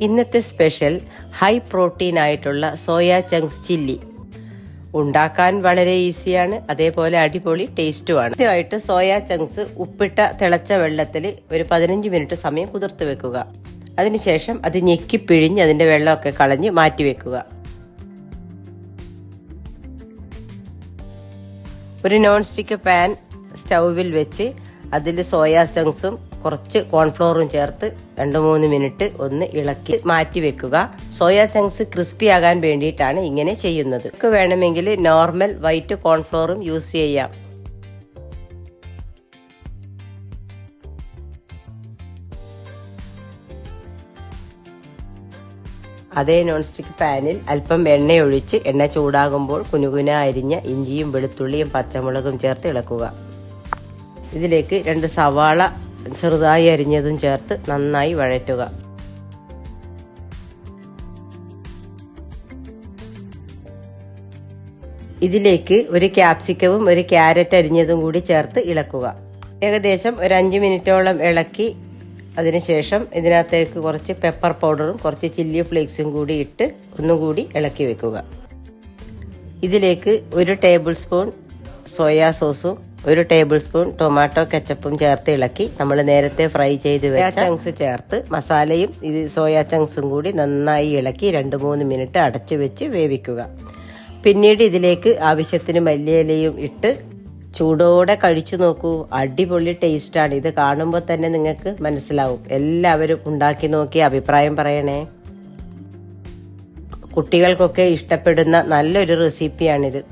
ഇന്നത്തെ special high protein ആയിട്ടുള്ള soya chunks chilli. ഉണ്ടാക്കാൻ വളരെ ഈസിയാണ്, അതേപോലെ അടിപൊളി ടേസ്റ്റുമാണ്. ആദ്യമായിട്ട് സോയ ചങ്ക്സ് ഉപ്പിട്ട തിളച്ച വെള്ളത്തിൽ ഒരു 15 മിനിറ്റ് സമയം കുതിർത്ത് വെക്കുക. അതിനുശേഷം അത് ഞെക്കി പിഴിഞ്ഞ് അതിന്റെ വെള്ളമൊക്കെ കളഞ്ഞ് മാറ്റി വെക്കുക. ഒരു നോൺ സ്റ്റിക്ക് പാൻ സ്റ്റൗവിൽ വെച്ച് അതിൽ സോയ ചങ്ക്സും കുറച്ച് കോൺഫ്ലോറും ചേർത്ത് 2-3 മിനിറ്റ് ഒന്ന് ഇളക്കി മാറ്റി വെക്കുക. സോയ ചങ്ക്സ് ക്രിസ്പി ആകാൻ വേണ്ടിയിട്ടാണ് ഇങ്ങനെ ചെയ്യുന്നത്. നമുക്ക് വേണമെങ്കിൽ നോർമൽ വൈറ്റ് കോൺഫ്ലോറും യൂസ് ചെയ്യാം. അതേ നോൺ സ്റ്റിക്ക് പാനിൽ അല്പം എണ്ണയൊഴിച്ച് എണ്ണ ചൂടാകുമ്പോൾ കുനുകുന അരിഞ്ഞ ഇഞ്ചിയും വെളുത്തുള്ളിയും പച്ചമുളകും ചേർത്ത് ഇളക്കുക. ഇതിലേക്ക് 2 സവാള ചെറുതായി അരിഞ്ഞതും ചേർത്ത് നന്നായി വഴറ്റുക. ഇതിലേക്ക് ഒരു ക്യാപ്സിക്കവും ഒരു ക്യാരറ്റ് അരിഞ്ഞതും കൂടി ചേർത്ത് ഇളക്കുക. ഏകദേശം ഒരു 5 മിനിറ്റോളം ഇളക്കി അതിനുശേഷം ഇതിനകത്തേക്ക് കുറച്ച് പെപ്പർ പൗഡറും കുറച്ച് ചില്ലി ഫ്ലേക്സും കൂടി ഇട്ട് ഒന്നും കൂടി ഇളക്കി വെക്കുക. ഇതിലേക്ക് 1 ടേബിൾ സ്പൂൺ സോയാ സോസും 1 ടേബിൾ സ്പൂൺ ടൊമാറ്റോ കെച്ചപ്പും ചേർത്ത് ഇളക്കി നമ്മൾ നേരത്തെ ഫ്രൈ ചെയ്ത് വെച്ച ചങ്ക്സ് ചേർത്ത് മസാലയും ഇത് സോയാ ചങ്ക്സും കൂടി നന്നായി ഇളക്കി 2-3 മിനിറ്റ് അടച്ചു വെച്ച് വേവിക്കുക. പിന്നീട് ഇതിലേക്ക് ആവശ്യത്തിന് മല്ലിയിലയും ഇട്ട് ചൂടോടെ കഴിച്ചു നോക്കൂ. അടിപൊളി ടേസ്റ്റാണ്. ഇത് കാണുമ്പോൾ തന്നെ നിങ്ങൾക്ക് മനസ്സിലാവും. എല്ലാവരും ഉണ്ടാക്കി നോക്കി അഭിപ്രായം പറയണേ. കുട്ടികൾക്കൊക്കെ ഇഷ്ടപ്പെടുന്ന നല്ലൊരു റെസിപ്പിയാണിത്.